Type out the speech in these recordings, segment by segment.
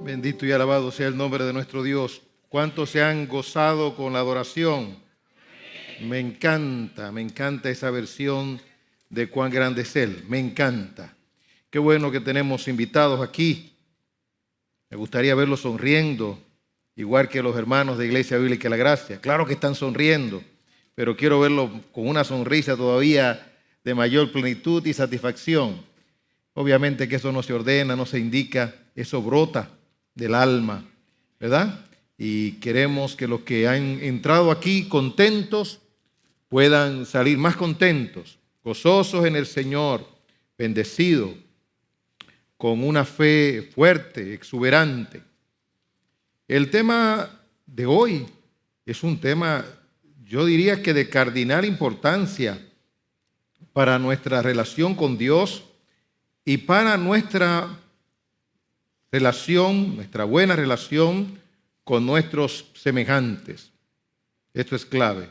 Bendito y alabado sea el nombre de nuestro Dios. ¿Cuántos se han gozado con la adoración? Me encanta esa versión de cuán grande es Él. Me encanta. Qué bueno que tenemos invitados aquí. Me gustaría verlos sonriendo, igual que los hermanos de Iglesia Bíblica La Gracia. Claro que están sonriendo, pero quiero verlos con una sonrisa todavía de mayor plenitud y satisfacción. Obviamente que eso no se ordena, no se indica, eso brota del alma, ¿verdad? Y queremos que los que han entrado aquí contentos puedan salir más contentos, gozosos en el Señor, bendecidos, con una fe fuerte, exuberante. El tema de hoy es un tema, yo diría que de cardinal importancia para nuestra relación con Dios y para nuestra relación, nuestra buena relación con nuestros semejantes. Esto es clave.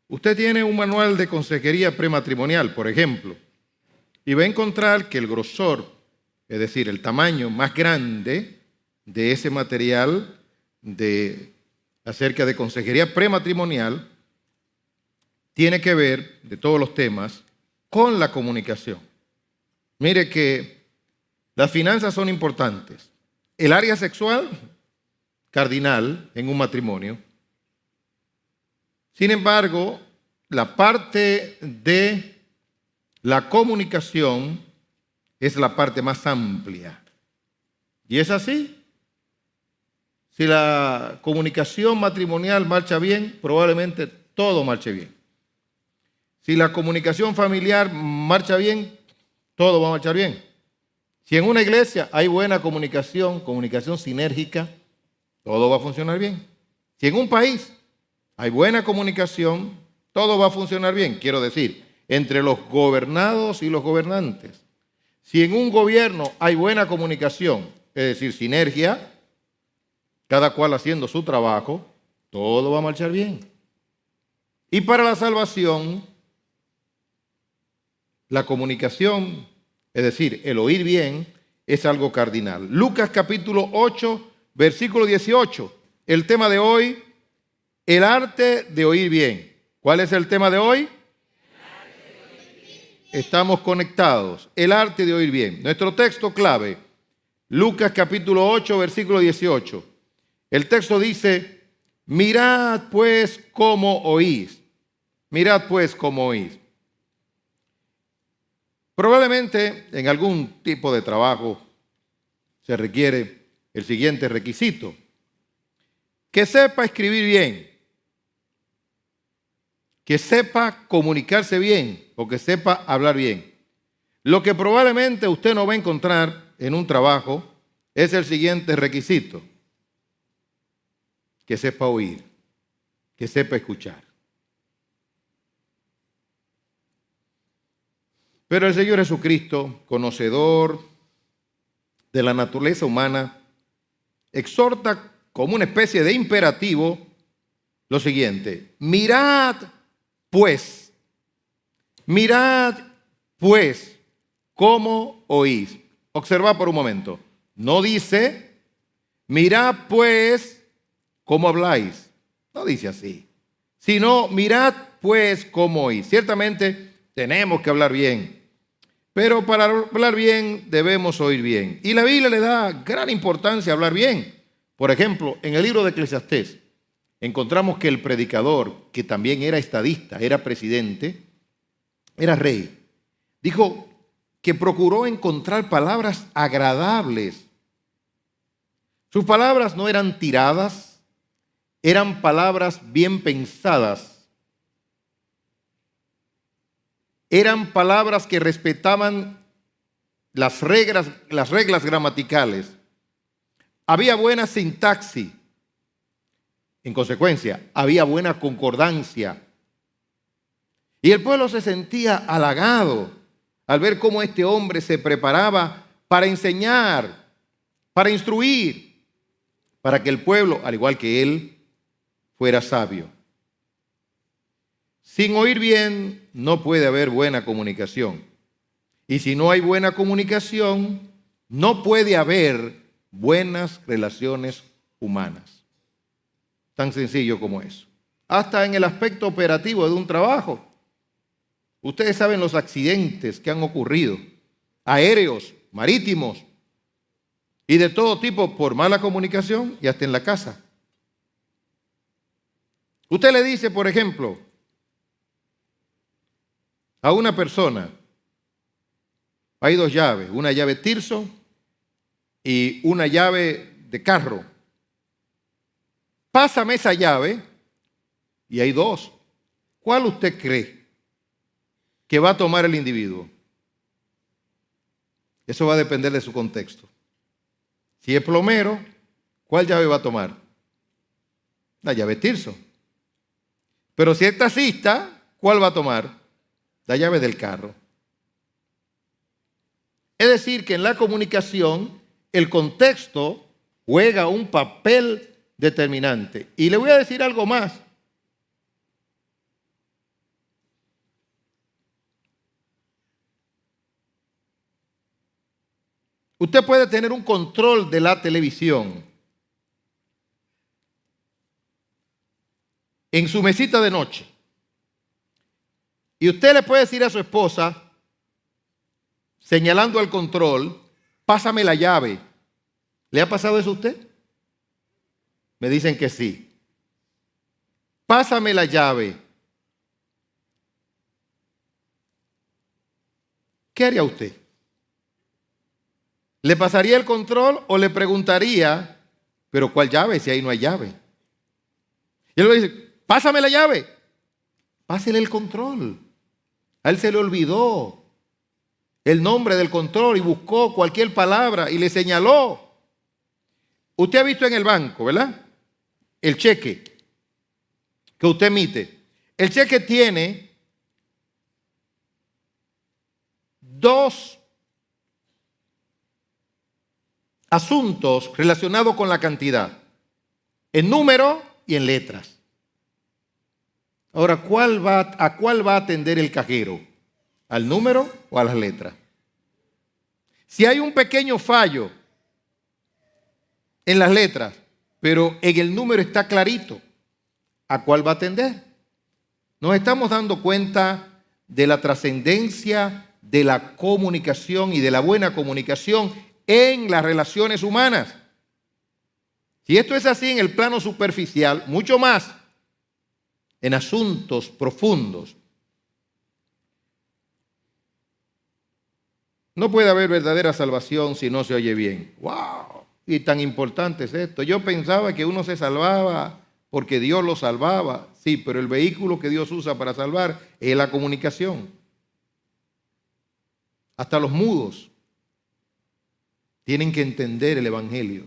Usted tiene un manual de consejería prematrimonial, por ejemplo, y va a encontrar que el grosor, es decir, el tamaño más grande de ese material acerca de consejería prematrimonial tiene que ver, de todos los temas, con la comunicación. Mire que las finanzas son importantes. El área sexual, cardinal en un matrimonio. Sin embargo, la parte de la comunicación es la parte más amplia. Y es así. Si la comunicación matrimonial marcha bien, probablemente todo marche bien. Si la comunicación familiar marcha bien, todo va a marchar bien. Si en una iglesia hay buena comunicación sinérgica, todo va a funcionar bien. Si en un país hay buena comunicación, todo va a funcionar bien. Quiero decir, entre los gobernados y los gobernantes. Si en un gobierno hay buena comunicación, es decir, sinergia, cada cual haciendo su trabajo, todo va a marchar bien. Y para la salvación, la comunicación, es decir, el oír bien, es algo cardinal. Lucas capítulo 8, versículo 18. El tema de hoy, el arte de oír bien. ¿Cuál es el tema de hoy? Estamos conectados. El arte de oír bien. Nuestro texto clave, Lucas capítulo 8, versículo 18. El texto dice, mirad pues cómo oís. Mirad pues cómo oís. Probablemente en algún tipo de trabajo se requiere el siguiente requisito. Que sepa escribir bien, que sepa comunicarse bien o que sepa hablar bien. Lo que probablemente usted no va a encontrar en un trabajo es el siguiente requisito. Que sepa oír, que sepa escuchar. Pero el Señor Jesucristo, conocedor de la naturaleza humana, exhorta como una especie de imperativo lo siguiente: mirad pues cómo oís. Observad por un momento. No dice, mirad pues cómo habláis. No dice así. Sino, mirad pues cómo oís. Ciertamente tenemos que hablar bien. Pero para hablar bien debemos oír bien. Y la Biblia le da gran importancia a hablar bien. Por ejemplo, en el libro de Eclesiastés encontramos que el predicador, que también era estadista, era presidente, era rey, dijo que procuró encontrar palabras agradables. Sus palabras no eran tiradas, eran palabras bien pensadas. Eran palabras que respetaban las reglas gramaticales. Había buena sintaxis. En consecuencia, había buena concordancia. Y el pueblo se sentía halagado al ver cómo este hombre se preparaba para enseñar, para instruir, para que el pueblo, al igual que él, fuera sabio. Sin oír bien no puede haber buena comunicación. Y si no hay buena comunicación, no puede haber buenas relaciones humanas. Tan sencillo como eso. Hasta en el aspecto operativo de un trabajo. Ustedes saben los accidentes que han ocurrido, aéreos, marítimos y de todo tipo por mala comunicación y hasta en la casa. Usted le dice, por ejemplo, a una persona, hay dos llaves, una llave Tirso y una llave de carro. Pásame esa llave y hay dos. ¿Cuál usted cree que va a tomar el individuo? Eso va a depender de su contexto. Si es plomero, ¿cuál llave va a tomar? La llave Tirso. Pero si es taxista, ¿cuál va a tomar? La llave del carro. Es decir, que en la comunicación el contexto juega un papel determinante. Y le voy a decir algo más. Usted puede tener un control de la televisión en su mesita de noche. Y usted le puede decir a su esposa, señalando al control, pásame la llave. ¿Le ha pasado eso a usted? Me dicen que sí. Pásame la llave. ¿Qué haría usted? ¿Le pasaría el control o le preguntaría, pero cuál llave si ahí no hay llave? Y él le dice, pásame la llave. Pásele el control. A él se le olvidó el nombre del control y buscó cualquier palabra y le señaló. Usted ha visto en el banco, ¿verdad? El cheque que usted emite. El cheque tiene dos asuntos relacionados con la cantidad, en número y en letras. Ahora, ¿a cuál va a atender el cajero? ¿Al número o a las letras? Si hay un pequeño fallo en las letras, pero en el número está clarito, ¿a cuál va a atender? Nos estamos dando cuenta de la trascendencia de la comunicación y de la buena comunicación en las relaciones humanas. Si esto es así en el plano superficial, mucho más en asuntos profundos. No puede haber verdadera salvación si no se oye bien. ¡Wow! Y tan importante es esto. Yo pensaba que uno se salvaba porque Dios lo salvaba. Sí, pero el vehículo que Dios usa para salvar es la comunicación. Hasta los mudos tienen que entender el Evangelio.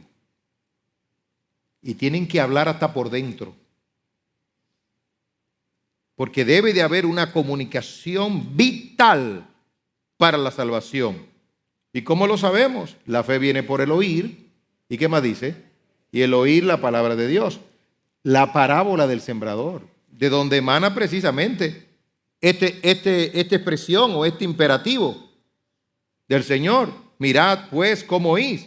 Y tienen que hablar hasta por dentro. Porque debe de haber una comunicación vital para la salvación. ¿Y cómo lo sabemos? La fe viene por el oír. ¿Y qué más dice? Y el oír la palabra de Dios. La parábola del sembrador, de donde emana precisamente esta expresión o este imperativo del Señor. Mirad pues cómo oís.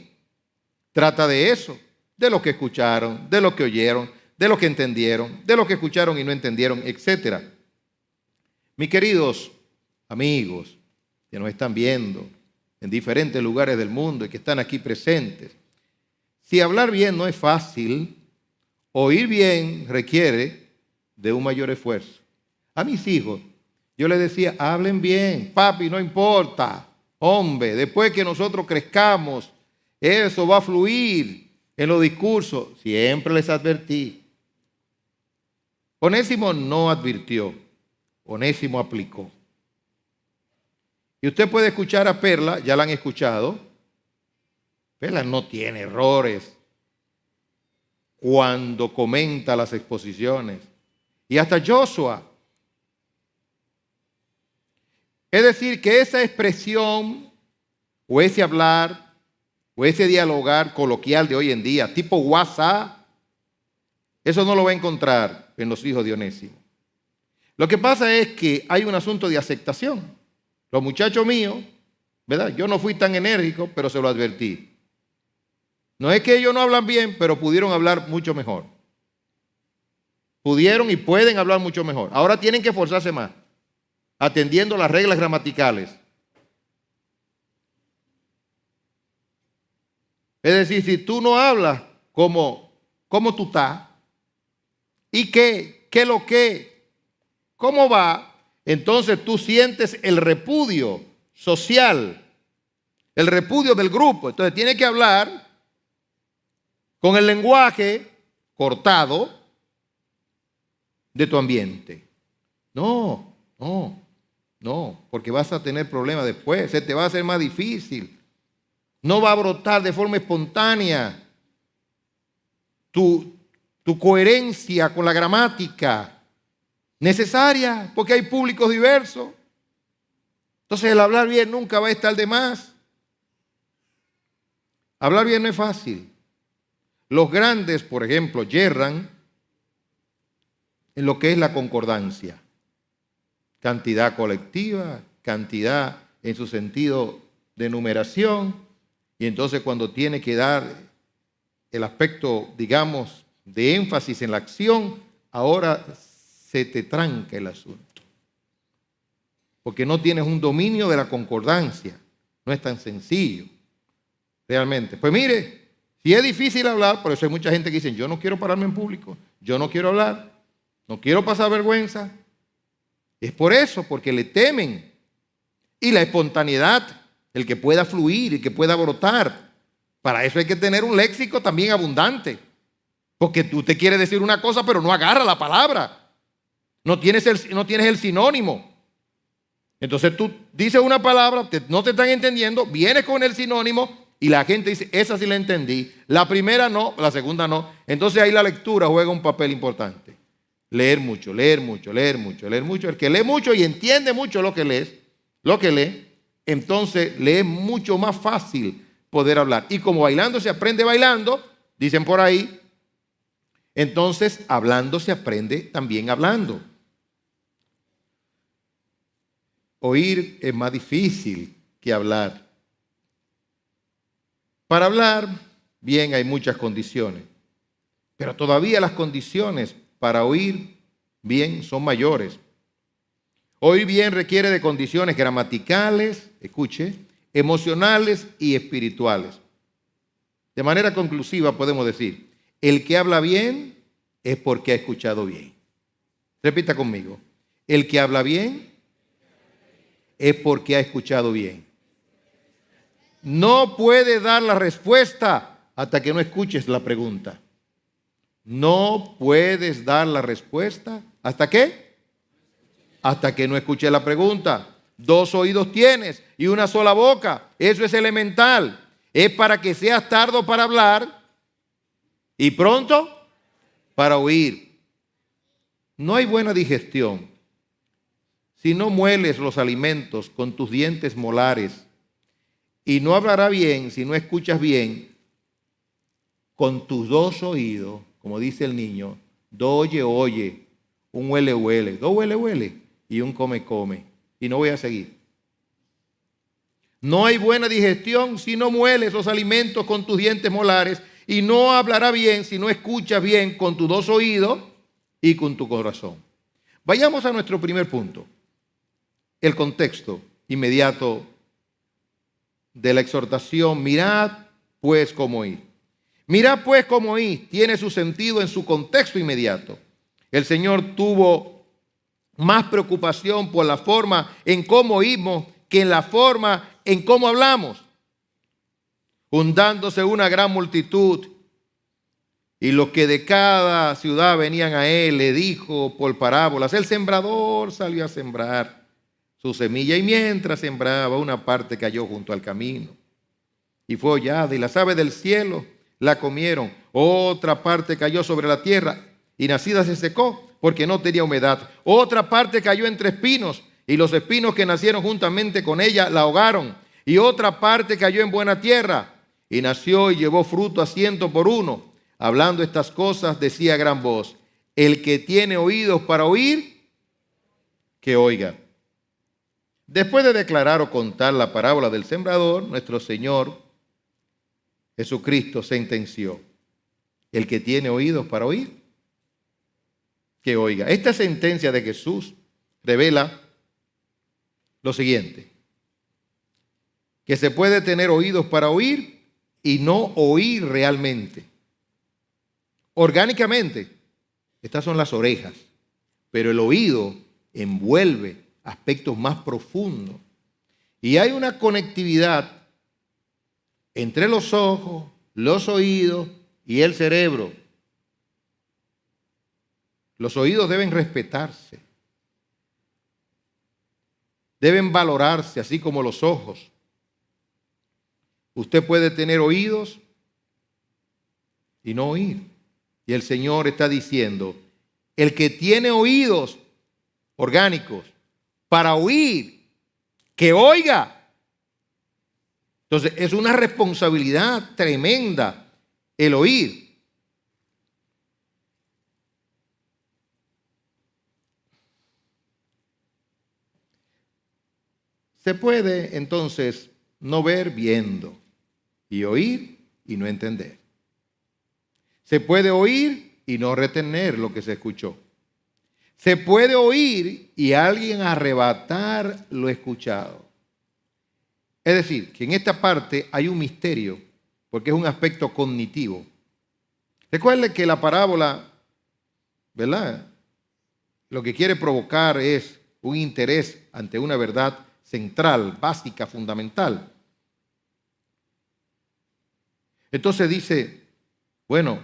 Trata de eso, de lo que escucharon, de lo que oyeron, de lo que entendieron, de lo que escucharon y no entendieron, etc. Mis queridos amigos que nos están viendo en diferentes lugares del mundo y que están aquí presentes, si hablar bien no es fácil, oír bien requiere de un mayor esfuerzo. A mis hijos yo les decía, hablen bien, papi, no importa, hombre, después que nosotros crezcamos, eso va a fluir en los discursos. Siempre les advertí. Onésimo no advirtió, Onésimo aplicó. Y usted puede escuchar a Perla, ya la han escuchado. Perla no tiene errores cuando comenta las exposiciones. Y hasta Joshua. Es decir, que esa expresión o ese hablar o ese dialogar coloquial de hoy en día, tipo WhatsApp, eso no lo va a encontrar en los hijos de Onésimo. Lo que pasa es que hay un asunto de aceptación. Los muchachos míos, ¿verdad? Yo no fui tan enérgico, pero se lo advertí. No es que ellos no hablan bien, pero pudieron hablar mucho mejor. Pudieron y pueden hablar mucho mejor. Ahora tienen que esforzarse más, atendiendo las reglas gramaticales. Es decir, si tú no hablas como tú estás, y cómo va, entonces tú sientes el repudio social, el repudio del grupo. Entonces tienes que hablar con el lenguaje cortado de tu ambiente. No, porque vas a tener problemas después, se te va a hacer más difícil. No va a brotar de forma espontánea tu coherencia con la gramática necesaria, porque hay públicos diversos. Entonces el hablar bien nunca va a estar de más. Hablar bien no es fácil. Los grandes, por ejemplo, yerran en lo que es la concordancia. Cantidad colectiva, cantidad en su sentido de numeración. Y entonces cuando tiene que dar el aspecto, digamos, de énfasis en la acción, ahora se te tranca el asunto. Porque no tienes un dominio de la concordancia. No es tan sencillo, realmente. Pues mire, si es difícil hablar, por eso hay mucha gente que dice, yo no quiero pararme en público, yo no quiero hablar, no quiero pasar vergüenza. Es por eso, porque le temen. Y la espontaneidad, el que pueda fluir, el que pueda brotar. Para eso hay que tener un léxico también abundante. Porque tú te quieres decir una cosa, pero no agarra la palabra. No tienes el sinónimo. Entonces tú dices una palabra, no te están entendiendo, vienes con el sinónimo y la gente dice, esa sí la entendí. La primera no, la segunda no. Entonces ahí la lectura juega un papel importante. Leer mucho, leer mucho, leer mucho, leer mucho. El que lee mucho y entiende mucho lo que lee, entonces le es mucho más fácil poder hablar. Y como bailando se aprende bailando, dicen por ahí, entonces hablando se aprende también hablando. Oír es más difícil que hablar. Para hablar bien hay muchas condiciones, pero todavía las condiciones para oír bien son mayores. Oír bien requiere de condiciones gramaticales, escuche, emocionales y espirituales. De manera conclusiva podemos decir, el que habla bien es porque ha escuchado bien. Repita conmigo, el que habla bien es porque ha escuchado bien. No puede dar la respuesta hasta que no escuches la pregunta. No puedes dar la respuesta ¿hasta qué? Hasta que no escuches la pregunta. 2 oídos tienes y una sola boca. Eso es elemental. Es para que seas tardo para hablar y pronto para oír. No hay buena digestión si no mueles los alimentos con tus dientes molares, y no hablará bien si no escuchas bien con tus 2 oídos, como dice el niño, 2 oye, un huele, 2 huele y un come. Y no voy a seguir. No hay buena digestión si no mueles los alimentos con tus dientes molares, y no hablará bien si no escuchas bien con tus 2 oídos y con tu corazón. Vayamos a nuestro primer punto. El contexto inmediato de la exhortación, mirad pues cómo oís. Mirad pues cómo oís tiene su sentido en su contexto inmediato. El Señor tuvo más preocupación por la forma en cómo oímos que en la forma en cómo hablamos. Juntándose una gran multitud y los que de cada ciudad venían a él, le dijo por parábolas, el sembrador salió a sembrar su semilla, y mientras sembraba, una parte cayó junto al camino y fue hollada, y las aves del cielo la comieron. Otra parte cayó sobre la tierra y nacida se secó porque no tenía humedad. Otra parte cayó entre espinos, y los espinos que nacieron juntamente con ella la ahogaron. Y otra parte cayó en buena tierra y nació y llevó fruto a 100 por uno. Hablando estas cosas decía a gran voz, el que tiene oídos para oír, que oiga. Después de declarar o contar la parábola del sembrador, nuestro Señor Jesucristo sentenció: el que tiene oídos para oír, que oiga. Esta sentencia de Jesús revela lo siguiente: que se puede tener oídos para oír y no oír realmente. Orgánicamente, estas son las orejas, pero el oído envuelve aspectos más profundos. Y hay una conectividad entre los ojos, los oídos y el cerebro. Los oídos deben respetarse, deben valorarse, así como los ojos. Usted puede tener oídos y no oír. Y el Señor está diciendo: el que tiene oídos orgánicos para oír, que oiga. Entonces es una responsabilidad tremenda el oír. Se puede entonces no ver viendo y oír y no entender. Se puede oír y no retener lo que se escuchó. Se puede oír y alguien arrebatar lo escuchado. Es decir, que en esta parte hay un misterio, porque es un aspecto cognitivo. Recuerde que la parábola, ¿verdad?, lo que quiere provocar es un interés ante una verdad central, básica, fundamental. Entonces dice, bueno,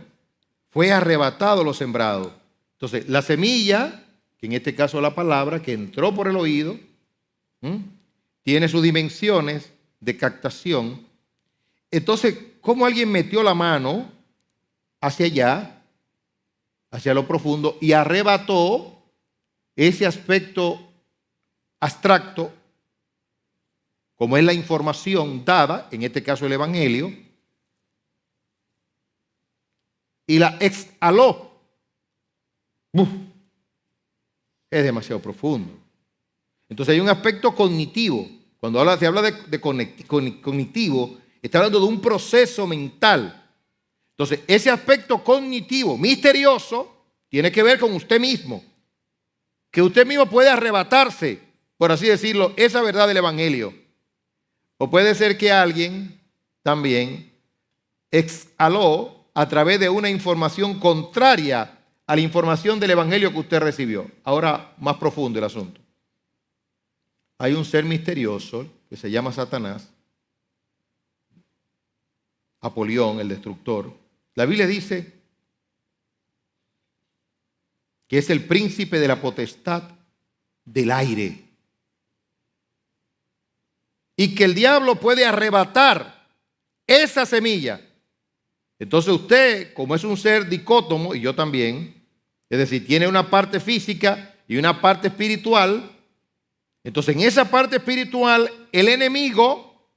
fue arrebatado lo sembrado. Entonces, la semilla, que en este caso la palabra, que entró por el oído, tiene sus dimensiones de captación. Entonces, ¿cómo alguien metió la mano hacia allá, hacia lo profundo, y arrebató ese aspecto abstracto, como es la información dada, en este caso el Evangelio, y la exhaló? ¡Buf! Es demasiado profundo. Entonces hay un aspecto cognitivo. Cuando se habla de cognitivo, está hablando de un proceso mental. Entonces, ese aspecto cognitivo, misterioso, tiene que ver con usted mismo. Que usted mismo puede arrebatarse, por así decirlo, esa verdad del Evangelio. O puede ser que alguien también exhaló a través de una información contraria a la información del Evangelio que usted recibió. Ahora, más profundo el asunto. Hay un ser misterioso que se llama Satanás, Apolión, el destructor. La Biblia dice que es el príncipe de la potestad del aire. Y que el diablo puede arrebatar esa semilla. Entonces usted, como es un ser dicótomo, y yo también, es decir, tiene una parte física y una parte espiritual. Entonces en esa parte espiritual el enemigo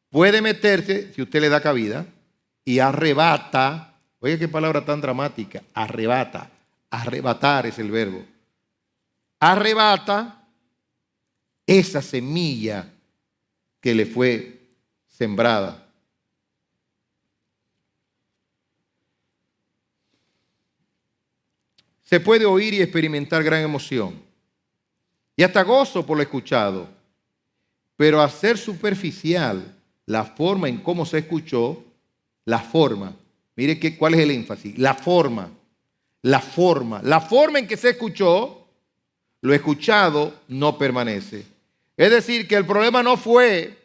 puede meterse, si usted le da cabida, y arrebata. Oye, qué palabra tan dramática: arrebata. Arrebatar es el verbo. Arrebata esa semilla que le fue sembrada. Se puede oír y experimentar gran emoción y hasta gozo por lo escuchado, pero a ser superficial la forma en cómo se escuchó, la forma, mire cuál es el énfasis, la forma en que se escuchó, lo escuchado no permanece. Es decir, que el problema no fue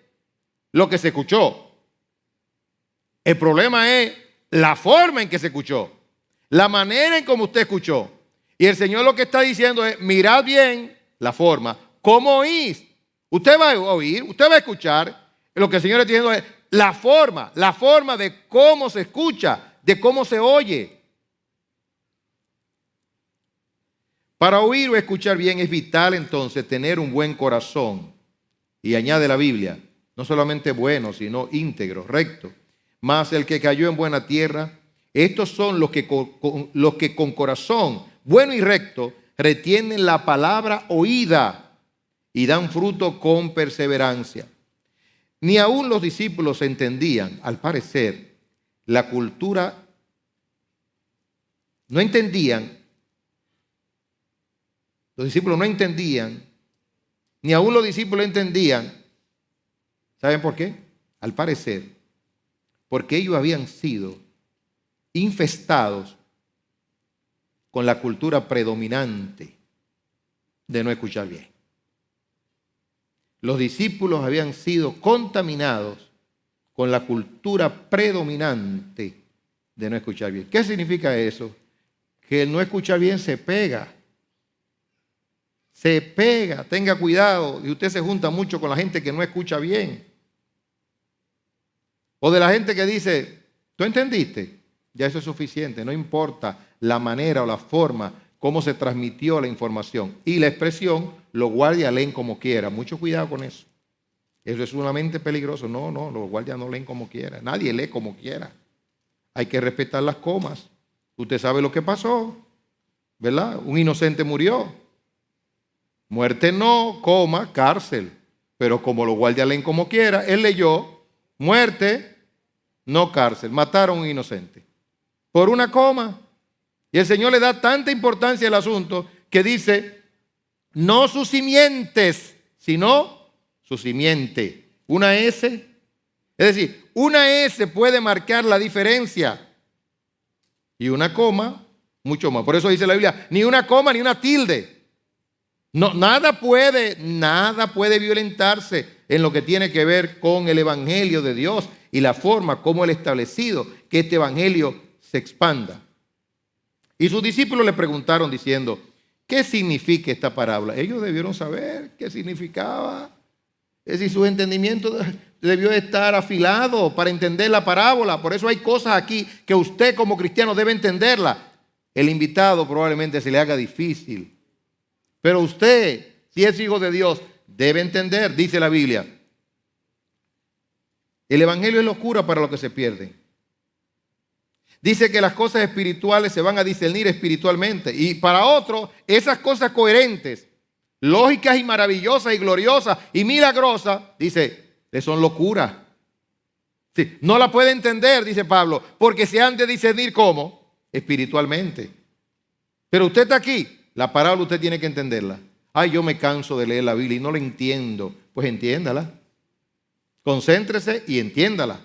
lo que se escuchó, el problema es la forma en que se escuchó, la manera en cómo usted escuchó. Y el Señor lo que está diciendo es: mirad bien la forma. ¿Cómo oís? Usted va a oír, usted va a escuchar. Lo que el Señor está diciendo es la forma de cómo se escucha, de cómo se oye. Para oír o escuchar bien es vital entonces tener un buen corazón. Y añade la Biblia, no solamente bueno, sino íntegro, recto. Mas el que cayó en buena tierra, estos son los que con corazón bueno y recto retienen la palabra oída y dan fruto con perseverancia. Ni aún los discípulos entendían, al parecer, la cultura. No entendían, los discípulos no entendían, ni aún los discípulos entendían. ¿Saben por qué? Al parecer, porque ellos habían sido infestados con la cultura predominante de no escuchar bien. Los discípulos habían sido contaminados con la cultura predominante de no escuchar bien. ¿Qué significa eso? Que el no escuchar bien se pega. Se pega. Tenga cuidado. Y usted se junta mucho con la gente que no escucha bien. O de la gente que dice, ¿tú entendiste? Ya eso es suficiente. No importa la manera o la forma cómo se transmitió la información. Y la expresión, los guardias leen como quieran. Mucho cuidado con eso. Eso es sumamente peligroso. No, los guardias no leen como quieran. Nadie lee como quiera. Hay que respetar las comas. Usted sabe lo que pasó, ¿verdad? Un inocente murió. Muerte no, coma, cárcel. Pero como los guardias leen como quiera, él leyó muerte, no cárcel. Mataron a un inocente. Por una coma. Y el Señor le da tanta importancia al asunto que dice, no sus simientes, sino su simiente. Una S. Es decir, una S puede marcar la diferencia. Y una coma, mucho más. Por eso dice la Biblia, ni una coma ni una tilde. No, nada puede violentarse en lo que tiene que ver con el Evangelio de Dios y la forma como Él ha establecido que este Evangelio se expanda. Y sus discípulos le preguntaron diciendo, ¿qué significa esta parábola? Ellos debieron saber qué significaba. Es decir, su entendimiento debió estar afilado para entender la parábola. Por eso hay cosas aquí que usted como cristiano debe entenderla. El invitado probablemente se le haga difícil. Pero usted, si es hijo de Dios, debe entender, dice la Biblia. El Evangelio es locura para los que se pierden. Dice que las cosas espirituales se van a discernir espiritualmente. Y para otros, esas cosas coherentes, lógicas y maravillosas y gloriosas y milagrosas, dice, son locuras. Sí, no la puede entender, dice Pablo, porque se han de discernir ¿cómo? Espiritualmente. Pero usted está aquí, la parábola usted tiene que entenderla. Ay, yo me canso de leer la Biblia y no la entiendo. Pues entiéndala. Concéntrese y entiéndala.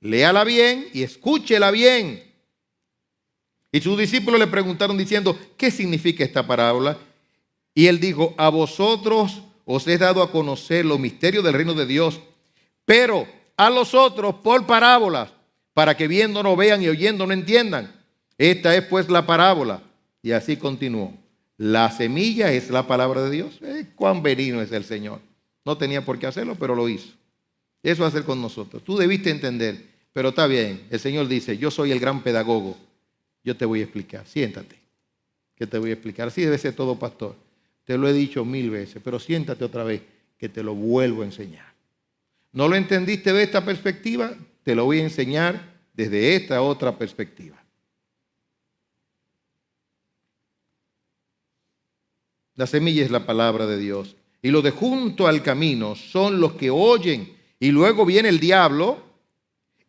Léala bien y escúchela bien. Y sus discípulos le preguntaron diciendo, ¿qué significa esta parábola? Y él dijo, a vosotros os he dado a conocer los misterios del reino de Dios, pero a los otros por parábolas, para que viendo no vean y oyendo no entiendan. Esta es pues la parábola. Y así continuó. La semilla es la palabra de Dios. Cuán benigno es el Señor. No tenía por qué hacerlo, pero lo hizo. Eso va a hacer con nosotros. Tú debiste entender, pero está bien. El Señor dice, yo soy el gran pedagogo. Yo te voy a explicar. Siéntate, que te voy a explicar. Así debe ser todo pastor. Te lo he dicho 1000 veces, pero siéntate otra vez, que te lo vuelvo a enseñar. ¿No lo entendiste de esta perspectiva? Te lo voy a enseñar desde esta otra perspectiva. La semilla es la palabra de Dios. Y los de junto al camino son los que oyen. Y luego viene el diablo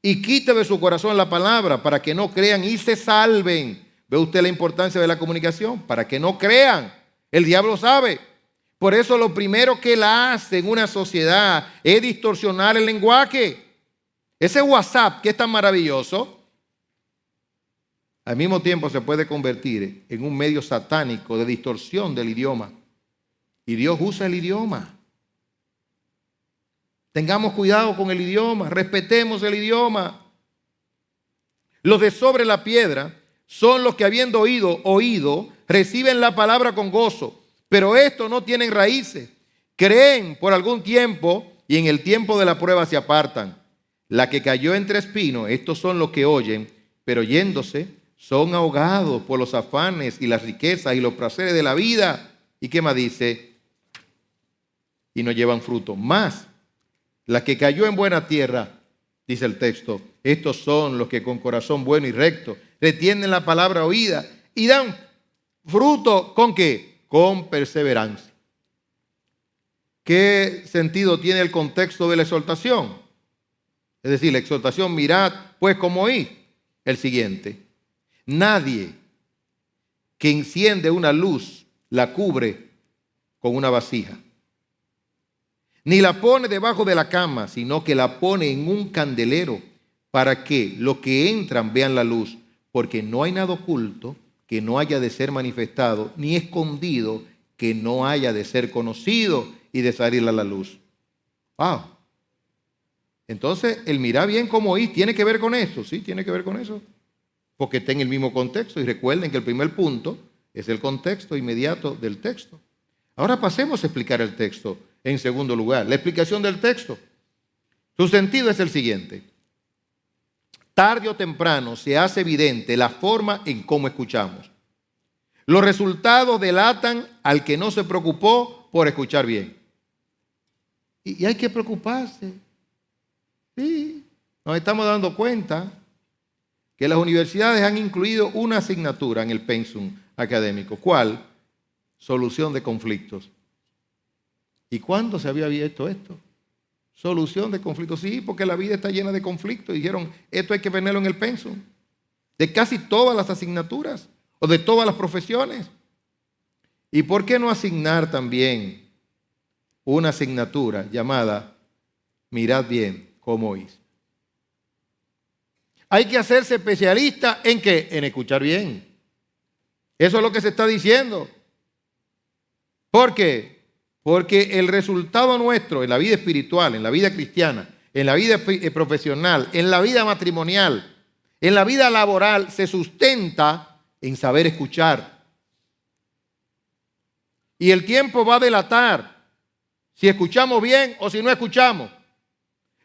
y quita de su corazón la palabra para que no crean y se salven. ¿Ve usted la importancia de la comunicación? Para que no crean. El diablo sabe. Por eso lo primero que él hace en una sociedad es distorsionar el lenguaje. Ese WhatsApp que es tan maravilloso, al mismo tiempo se puede convertir en un medio satánico de distorsión del idioma. Y Dios usa el idioma. Tengamos cuidado con el idioma, respetemos el idioma. Los de sobre la piedra son los que habiendo oído, reciben la palabra con gozo, pero estos no tienen raíces. Creen por algún tiempo y en el tiempo de la prueba se apartan. La que cayó entre espinos, estos son los que oyen, pero yéndose son ahogados por los afanes y las riquezas y los placeres de la vida. ¿Y qué más dice? Y no llevan fruto. Más, la que cayó en buena tierra, dice el texto, estos son los que con corazón bueno y recto retienen la palabra oída y dan fruto, ¿con qué? Con perseverancia. ¿Qué sentido tiene el contexto de la exhortación? Es decir, la exhortación, mirad pues cómo oís. El siguiente: nadie que enciende una luz la cubre con una vasija, ni la pone debajo de la cama, sino que la pone en un candelero, para que los que entran vean la luz, porque no hay nada oculto que no haya de ser manifestado, ni escondido que no haya de ser conocido y de salir a la luz. Wow. Entonces, el mirar bien cómo oís tiene que ver con eso, sí, tiene que ver con eso, porque está en el mismo contexto. Y recuerden que el primer punto es el contexto inmediato del texto. Ahora pasemos a explicar el texto en segundo lugar. La explicación del texto. Su sentido es el siguiente: tarde o temprano se hace evidente la forma en cómo escuchamos. Los resultados delatan al que no se preocupó por escuchar bien. Y hay que preocuparse. Sí, nos estamos dando cuenta que las universidades han incluido una asignatura en el pensum académico. ¿Cuál? Solución de conflictos. ¿Y cuándo se había visto esto? Solución de conflictos. Sí, porque la vida está llena de conflictos. Dijeron, esto hay que ponerlo en el pensum. De casi todas las asignaturas o de todas las profesiones. ¿Y por qué no asignar también una asignatura llamada mirad bien cómo oís? Hay que hacerse especialista ¿en qué? En escuchar bien. Eso es lo que se está diciendo. ¿Por qué? Porque el resultado nuestro en la vida espiritual, en la vida cristiana, en la vida profesional, en la vida matrimonial, en la vida laboral, se sustenta en saber escuchar. Y el tiempo va a delatar si escuchamos bien o si no escuchamos.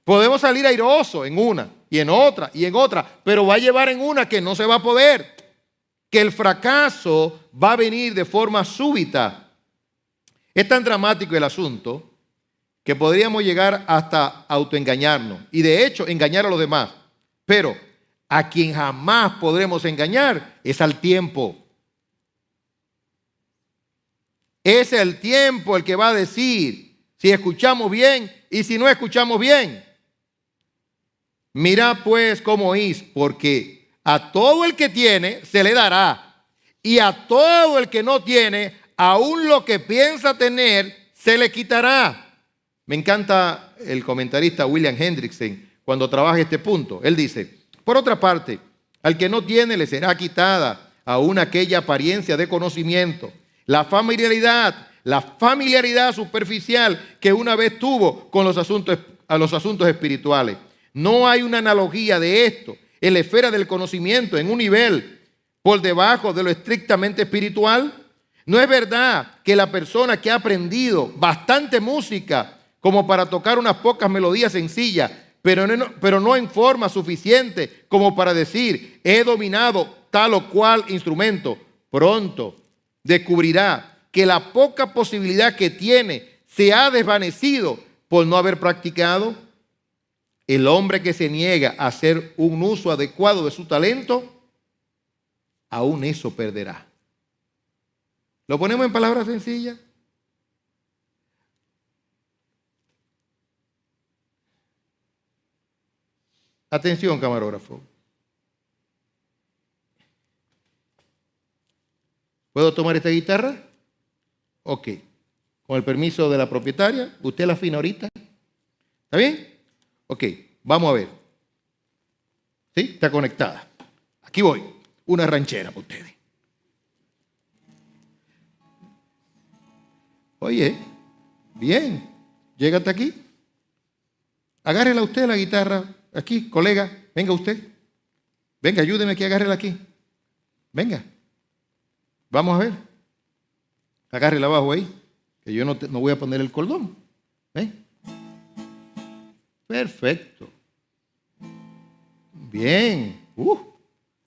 Podemos salir airosos en una y en otra y en otra, pero va a llevar en una que no se va a poder. Que el fracaso va a venir de forma súbita. Es tan dramático el asunto que podríamos llegar hasta autoengañarnos y de hecho engañar a los demás. Pero a quien jamás podremos engañar es al tiempo. Es el tiempo el que va a decir si escuchamos bien y si no escuchamos bien. Mirad pues cómo oís, porque a todo el que tiene se le dará, y a todo el que no tiene, aún lo que piensa tener, se le quitará. Me encanta el comentarista William Hendrickson cuando trabaja este punto. Él dice, por otra parte, al que no tiene le será quitada aún aquella apariencia de conocimiento, la familiaridad superficial que una vez tuvo con los asuntos espirituales. No hay una analogía de esto en la esfera del conocimiento en un nivel por debajo de lo estrictamente espiritual. No es verdad que la persona que ha aprendido bastante música como para tocar unas pocas melodías sencillas, pero no en forma suficiente como para decir, he dominado tal o cual instrumento, pronto descubrirá que la poca posibilidad que tiene se ha desvanecido por no haber practicado. El hombre que se niega a hacer un uso adecuado de su talento, aún eso perderá. ¿Lo ponemos en palabras sencillas? Atención, camarógrafo. ¿Puedo tomar esta guitarra? Ok. Con el permiso de la propietaria, usted la afina ahorita. ¿Está bien? Ok, vamos a ver. ¿Sí? Está conectada. Aquí voy. Una ranchera para ustedes. Oye, bien. Llega hasta aquí. Agárrela usted la guitarra. Aquí, colega. Venga usted. Venga, ayúdeme aquí, agárrela aquí. Venga. Vamos a ver. Agárrela abajo ahí. Que yo no voy a poner el cordón. ¿Ven? Perfecto. Bien.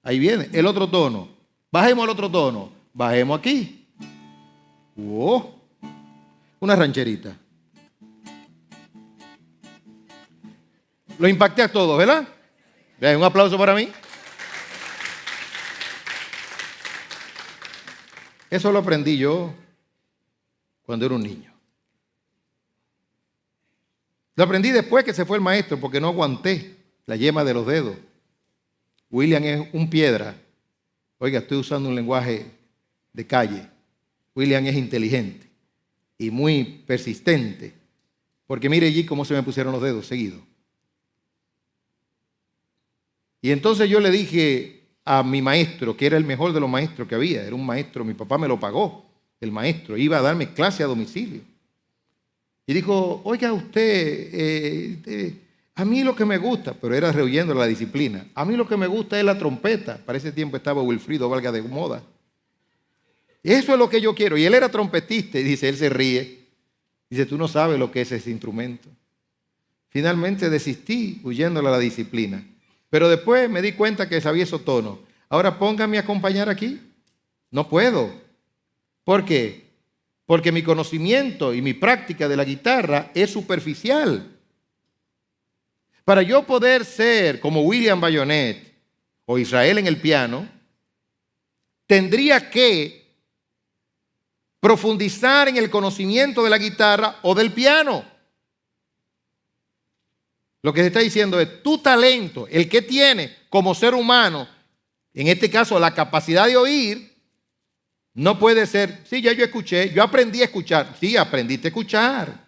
Ahí viene. El otro tono. Bajemos al otro tono. Bajemos aquí. Una rancherita. Lo impacté a todos, ¿verdad? Bien, un aplauso para mí. Eso lo aprendí yo cuando era un niño. Lo aprendí después que se fue el maestro porque no aguanté. la yema de los dedos. William es un piedra. Oiga, estoy usando un lenguaje de calle. William es inteligente y muy persistente. Porque mire allí cómo se me pusieron los dedos seguidos. Y entonces yo le dije a mi maestro, que era el mejor de los maestros que había, era un maestro, mi papá me lo pagó, el maestro, iba a darme clase a domicilio. Y dijo, oiga usted, a mí lo que me gusta, pero era rehuyendo la disciplina, a mí lo que me gusta es la trompeta. Para ese tiempo estaba Wilfrido Valga de moda. Eso es lo que yo quiero. Y él era trompetista y dice, él se ríe. Dice, tú no sabes lo que es ese instrumento. Finalmente desistí huyéndole a la disciplina. Pero después me di cuenta que sabía esos tonos. Ahora póngame a acompañar aquí. No puedo. ¿Por qué? Porque mi conocimiento y mi práctica de la guitarra es superficial. Para yo poder ser como William Bayonet o Israel en el piano, tendría que profundizar en el conocimiento de la guitarra o del piano. Lo que se está diciendo es, tu talento, el que tiene como ser humano, en este caso la capacidad de oír, no puede ser, sí, ya yo escuché, yo aprendí a escuchar. Sí, aprendiste a escuchar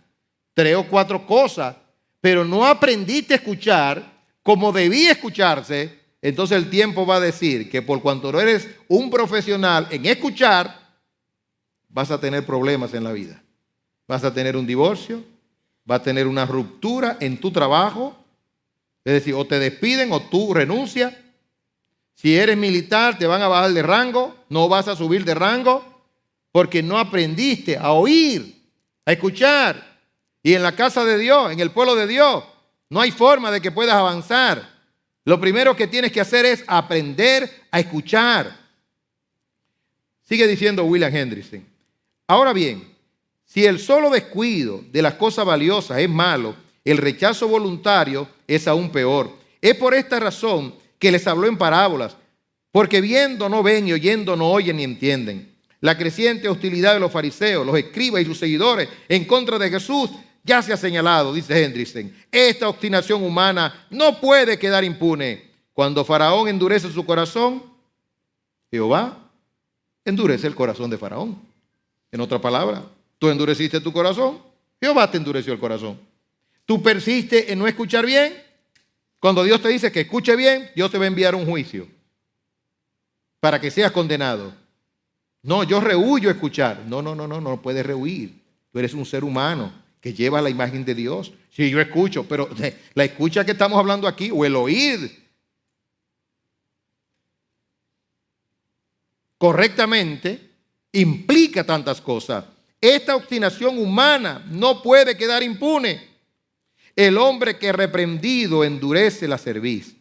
3 o 4 cosas, pero no aprendiste a escuchar como debía escucharse. Entonces el tiempo va a decir que por cuanto no eres un profesional en escuchar, vas a tener problemas en la vida. Vas a tener un divorcio, vas a tener una ruptura en tu trabajo, es decir, o te despiden o tú renuncias. Si eres militar, te van a bajar de rango, no vas a subir de rango, porque no aprendiste a oír, a escuchar. Y en la casa de Dios, en el pueblo de Dios, no hay forma de que puedas avanzar. Lo primero que tienes que hacer es aprender a escuchar. Sigue diciendo William Hendrickson. Ahora bien, si el solo descuido de las cosas valiosas es malo, el rechazo voluntario es aún peor. Es por esta razón que les habló en parábolas, porque viendo no ven y oyendo no oyen ni entienden. La creciente hostilidad de los fariseos, los escribas y sus seguidores en contra de Jesús ya se ha señalado, dice Hendrickson. Esta obstinación humana no puede quedar impune. Cuando Faraón endurece su corazón, Jehová endurece el corazón de Faraón. En otra palabra, tú endureciste tu corazón, Jehová te endureció el corazón. Tú persistes en no escuchar bien. Cuando Dios te dice que escuche bien, Dios te va a enviar un juicio para que seas condenado. No, yo rehuyo escuchar. No puedes rehuir. Tú eres un ser humano que lleva la imagen de Dios. Sí, yo escucho, pero la escucha que estamos hablando aquí o el oír correctamente implica tantas cosas. Esta obstinación humana no puede quedar impune. El hombre que reprendido endurece la cerviz,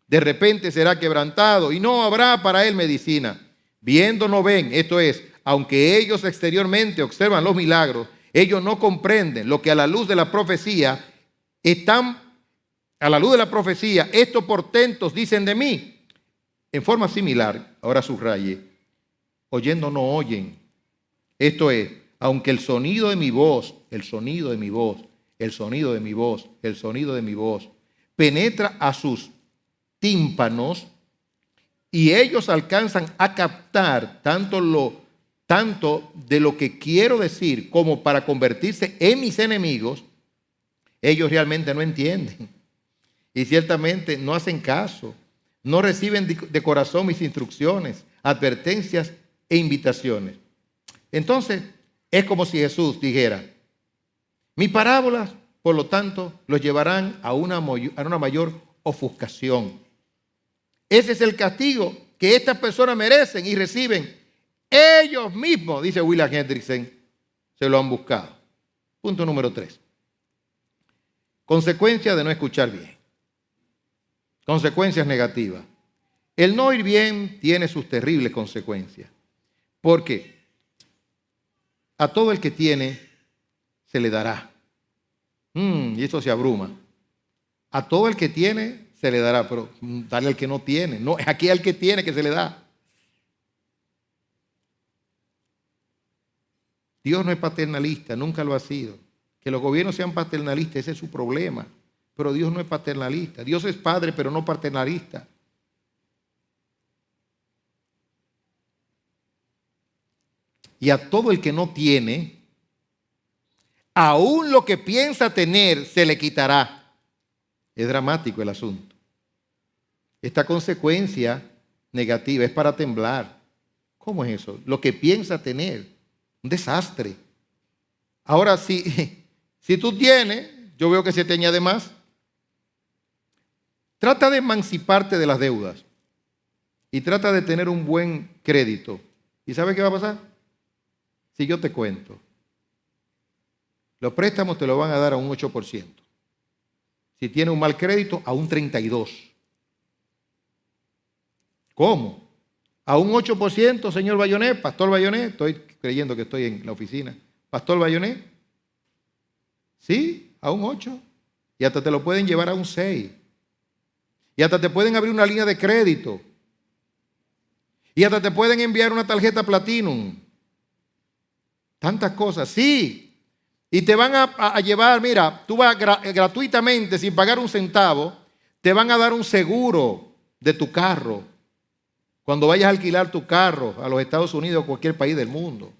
de repente será quebrantado y no habrá para él medicina. Viendo no ven, esto es, aunque ellos exteriormente observan los milagros, ellos no comprenden lo que a la luz de la profecía estos portentos dicen de mí. En forma similar, ahora subraye, oyendo no oyen. Esto es, aunque el sonido de mi voz penetra a sus tímpanos y ellos alcanzan a captar tanto de lo que quiero decir como para convertirse en mis enemigos, ellos realmente no entienden y ciertamente no hacen caso, no reciben de corazón mis instrucciones, advertencias e invitaciones. Entonces, es como si Jesús dijera, mis parábolas, por lo tanto, los llevarán a una mayor ofuscación. Ese es el castigo que estas personas merecen y reciben. Ellos mismos, dice William Hendrickson, se lo han buscado. Punto número 3. Consecuencia de no escuchar bien. Consecuencias negativas. El no oír bien tiene sus terribles consecuencias. ¿Por qué? A todo el que tiene se le dará. Y eso se abruma. A todo el que tiene se le dará, pero dale al que no tiene. No, es aquí al que tiene que se le da. Dios no es paternalista, nunca lo ha sido. Que los gobiernos sean paternalistas, ese es su problema. pero Dios no es paternalista. Dios es padre, pero no paternalista. Y a todo el que no tiene, aún lo que piensa tener se le quitará. Es dramático el asunto. Esta consecuencia negativa es para temblar. ¿Cómo es eso? Lo que piensa tener, un desastre. Ahora, si tú tienes, yo veo que se te añade más. Trata de emanciparte de las deudas y trata de tener un buen crédito. ¿Y sabes qué va a pasar? Si yo te cuento, los préstamos te lo van a dar a un 8%. Si tienes un mal crédito, a un 32%. ¿Cómo? A un 8%, señor Bayonet, Pastor Bayonet. Estoy creyendo que estoy en la oficina. Pastor Bayonet. Sí, a un 8%. Y hasta te lo pueden llevar a un 6%. Y hasta te pueden abrir una línea de crédito. Y hasta te pueden enviar una tarjeta Platinum. Tantas cosas, sí. Y te van a llevar, mira, tú vas gratuitamente, sin pagar un centavo, te van a dar un seguro de tu carro. Cuando vayas a alquilar tu carro a los Estados Unidos o cualquier país del mundo.